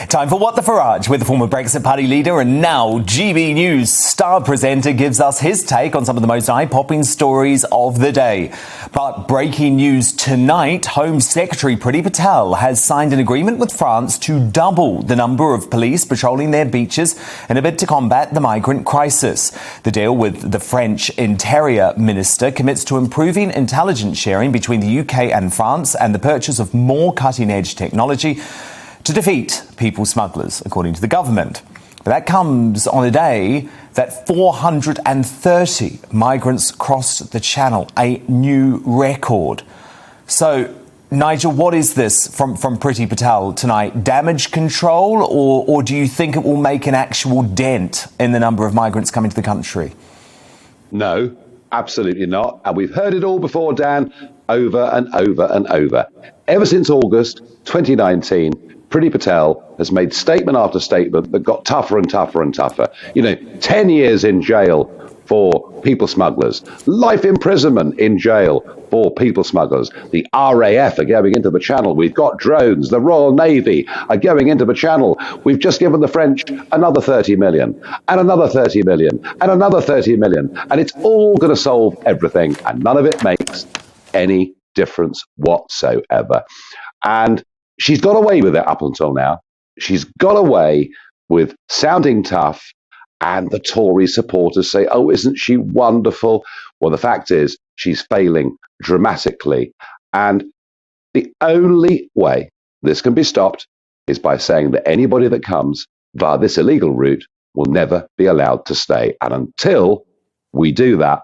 Time for What the Farage with the former Brexit Party leader and now GB News star presenter gives us his take on some of the most eye-popping stories of the day. But breaking news tonight, Home Secretary Priti Patel has signed an agreement with France to double the number of police patrolling their beaches in a bid to combat the migrant crisis. The deal with the French Interior Minister commits to improving intelligence sharing between the UK and France and the purchase of more cutting-edge technology to defeat people smugglers, according to the government. But that comes on a day that 430 migrants crossed the Channel, a new record. So, Nigel, what is this from Priti Patel tonight? Damage control, or do you think it will make an actual dent in the number of migrants coming to the country? No, absolutely not. And we've heard it all before, Dan, over and over and over. Ever since August 2019, Priti Patel has made statement after statement that got tougher and tougher and tougher. 10 years in jail for people smugglers, life imprisonment in jail for people smugglers. The RAF are going into the Channel. We've got drones. The Royal Navy are going into the Channel. We've just given the French another 30 million and another 30 million and another 30 million. And it's all going to solve everything. And none of it makes any difference whatsoever. And she's got away with it up until now. She's got away with sounding tough, and the Tory supporters say, oh, isn't she wonderful? Well, the fact is she's failing dramatically. And the only way this can be stopped is by saying that anybody that comes via this illegal route will never be allowed to stay. And until we do that,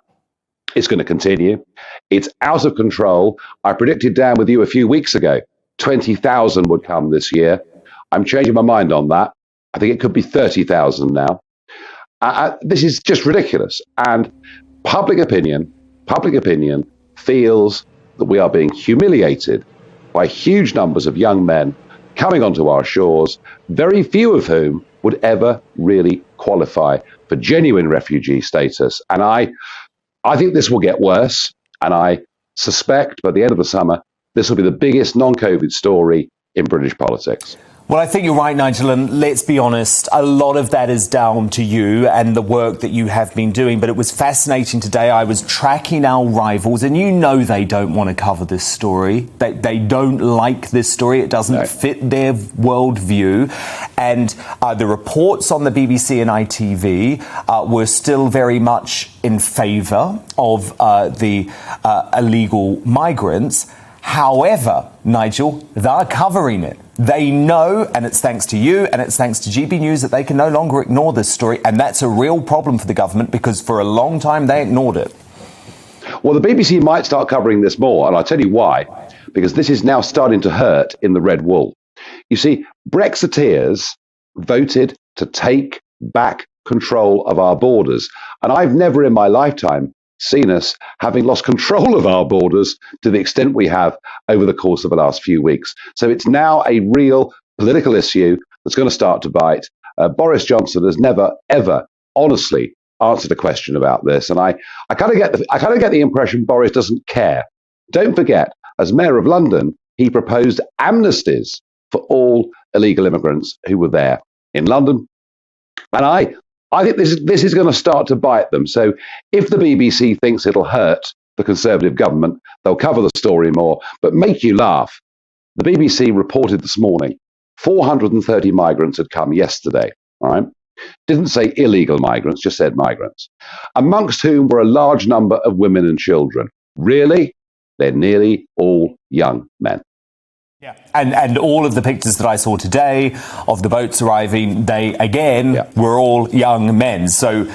it's going to continue. It's out of control. I predicted, Dan, with you a few weeks ago, 20,000 would come this year. I'm changing my mind on that. I think it could be 30,000 now. This is just ridiculous. And public opinion feels that we are being humiliated by huge numbers of young men coming onto our shores, very few of whom would ever really qualify for genuine refugee status. And I think this will get worse. And I suspect by the end of the summer, this will be the biggest non-COVID story in British politics. Well, I think you're right, Nigel, and let's be honest, a lot of that is down to you and the work that you have been doing. But it was fascinating today. I was tracking our rivals, and they don't want to cover this story. They don't like this story. It doesn't fit their worldview. And the reports on the BBC and ITV were still very much in favour of the illegal migrants. However, Nigel, they're covering it. They know, and it's thanks to you and it's thanks to GB News, that they can no longer ignore this story. And that's a real problem for the government because for a long time they ignored it. Well, the BBC might start covering this more, and I'll tell you why. Because this is now starting to hurt in the red wool. You see, Brexiteers voted to take back control of our borders. And I've never in my lifetime seen us having lost control of our borders to the extent we have over the course of the last few weeks. So it's now a real political issue that's going to start to bite. Boris Johnson has never, ever honestly answered a question about this. And I kind of get the impression Boris doesn't care. Don't forget, as Mayor of London, he proposed amnesties for all illegal immigrants who were there in London. And I think this is going to start to bite them. So if the BBC thinks it'll hurt the Conservative government, they'll cover the story more. But make you laugh, the BBC reported this morning 430 migrants had come yesterday. All right, didn't say illegal migrants, just said migrants, amongst whom were a large number of women and children. Really? They're nearly all young men. Yeah, and all of the pictures that I saw today of the boats arriving, they, again, were all young men. So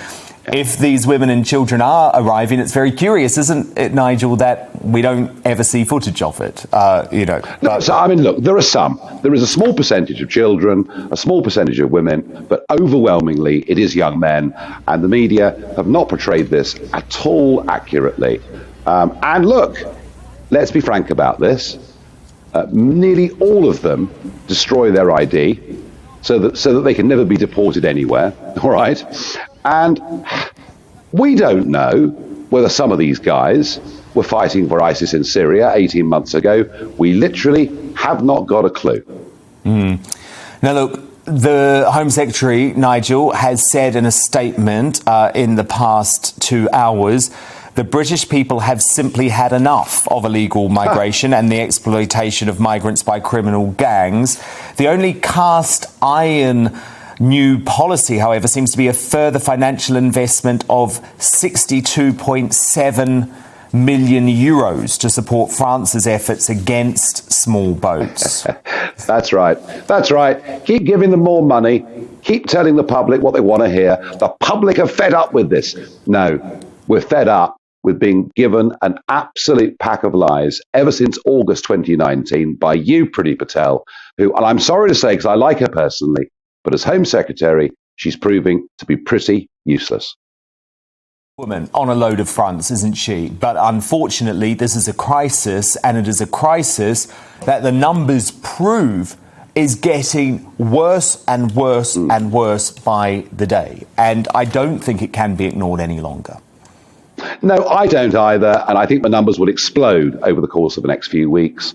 if these women and children are arriving, it's very curious, isn't it, Nigel, that we don't ever see footage of it, No, so, I mean, look, there are some. There is a small percentage of children, a small percentage of women, but overwhelmingly it is young men. And the media have not portrayed this at all accurately. And look, let's be frank about this. Nearly all of them destroy their ID so that they can never be deported anywhere, all right? And we don't know whether some of these guys were fighting for ISIS in Syria 18 months ago. We literally have not got a clue. Now, look, the Home Secretary, Nigel, has said in a statement in the past 2 hours the British people have simply had enough of illegal migration and the exploitation of migrants by criminal gangs. The only cast iron new policy, however, seems to be a further financial investment of 62.7 million euros to support France's efforts against small boats. That's right. That's right. Keep giving them more money. Keep telling the public what they want to hear. The public are fed up with this. No, we're fed up with being given an absolute pack of lies ever since August 2019 by you, Priti Patel, who, and I'm sorry to say because I like her personally, but as Home Secretary, she's proving to be pretty useless. Woman on a load of fronts, isn't she? But unfortunately, this is a crisis, and it is a crisis that the numbers prove is getting worse and worse and worse by the day. And I don't think it can be ignored any longer. No, I don't either. And I think the numbers will explode over the course of the next few weeks.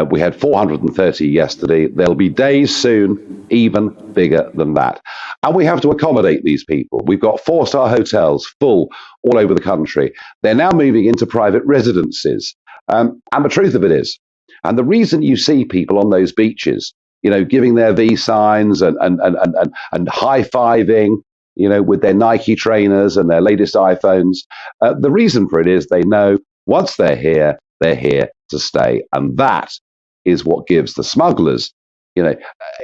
We had 430 yesterday. There'll be days soon even bigger than that. And we have to accommodate these people. We've got 4-star hotels full all over the country. They're now moving into private residences. And the truth of it is, and the reason you see people on those beaches, you know, giving their V signs and high-fiving, you know, with their Nike trainers and their latest iPhones, the reason for it is they know once they're here to stay. And that is what gives the smugglers, you know,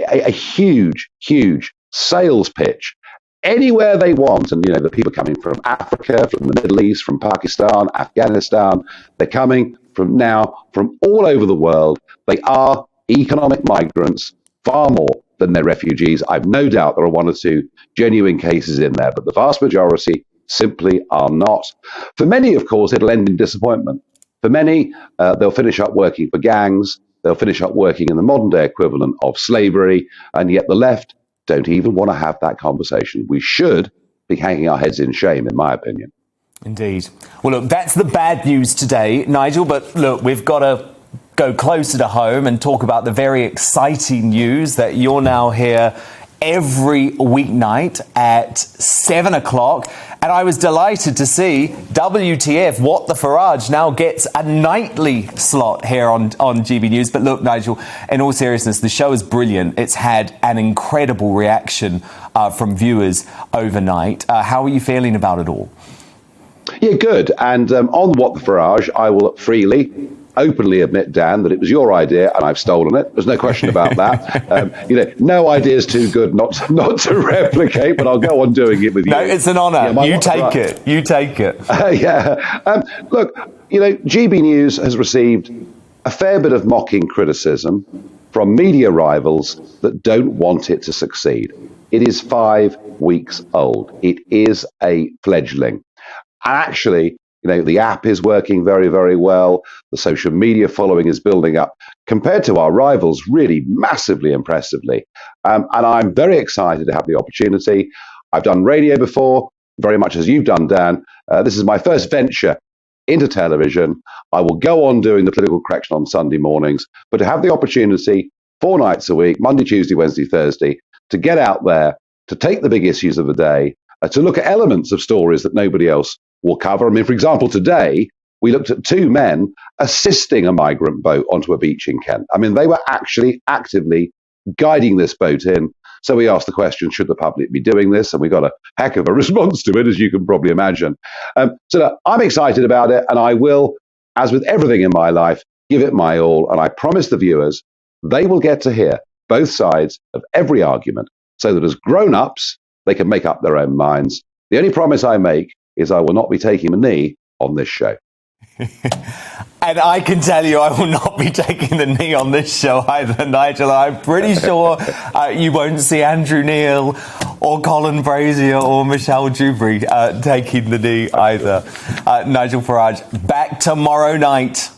a huge, huge sales pitch anywhere they want. And, you know, the people coming from Africa, from the Middle East, from Pakistan, Afghanistan, they're coming from all over the world. They are economic migrants, far more than they're refugees. I've no doubt there are 1 or 2 genuine cases in there, but the vast majority simply are not. For many, of course, it'll end in disappointment. For many, they'll finish up working for gangs. They'll finish up working in the modern day equivalent of slavery. And yet the left don't even want to have that conversation. We should be hanging our heads in shame, in my opinion. Indeed. Well, look, that's the bad news today, Nigel. But look, we've got to go closer to home and talk about the very exciting news that you're now here every weeknight at 7 o'clock. And I was delighted to see WTF, What the Farage, now gets a nightly slot here on GB News. But look, Nigel, in all seriousness, the show is brilliant. It's had an incredible reaction from viewers overnight. How are you feeling about it all? Yeah, good. And on What the Farage, I will freely, openly admit, Dan, that it was your idea and I've stolen it. There's no question about that. You know, no idea is too good not to replicate, but I'll go on doing it with you. No, it's an honour. Yeah, you take it. You take it. Yeah. Look, you know, GB News has received a fair bit of mocking criticism from media rivals that don't want it to succeed. It is 5 weeks old. It is a fledgling. And actually, you know, the app is working very, very well. The social media following is building up compared to our rivals really massively impressively. And I'm very excited to have the opportunity. I've done radio before, very much as you've done, Dan. This is my first venture into television. I will go on doing the political correction on Sunday mornings, but to have the opportunity 4 nights a week, Monday, Tuesday, Wednesday, Thursday, to get out there, to take the big issues of the day, to look at elements of stories that nobody else will cover. I mean, for example, today, we looked at 2 men assisting a migrant boat onto a beach in Kent. I mean, they were actually actively guiding this boat in. So we asked the question, should the public be doing this? And we got a heck of a response to it, as you can probably imagine. So look, I'm excited about it, and I will, as with everything in my life, give it my all. And I promise the viewers, they will get to hear both sides of every argument so that as grown-ups, they can make up their own minds. The only promise I make is I will not be taking a knee on this show. And I can tell you I will not be taking the knee on this show either, Nigel. I'm pretty sure you won't see Andrew Neil or Colin Brazier or Michelle Dewberry taking the knee either. Nigel Farage, back tomorrow night.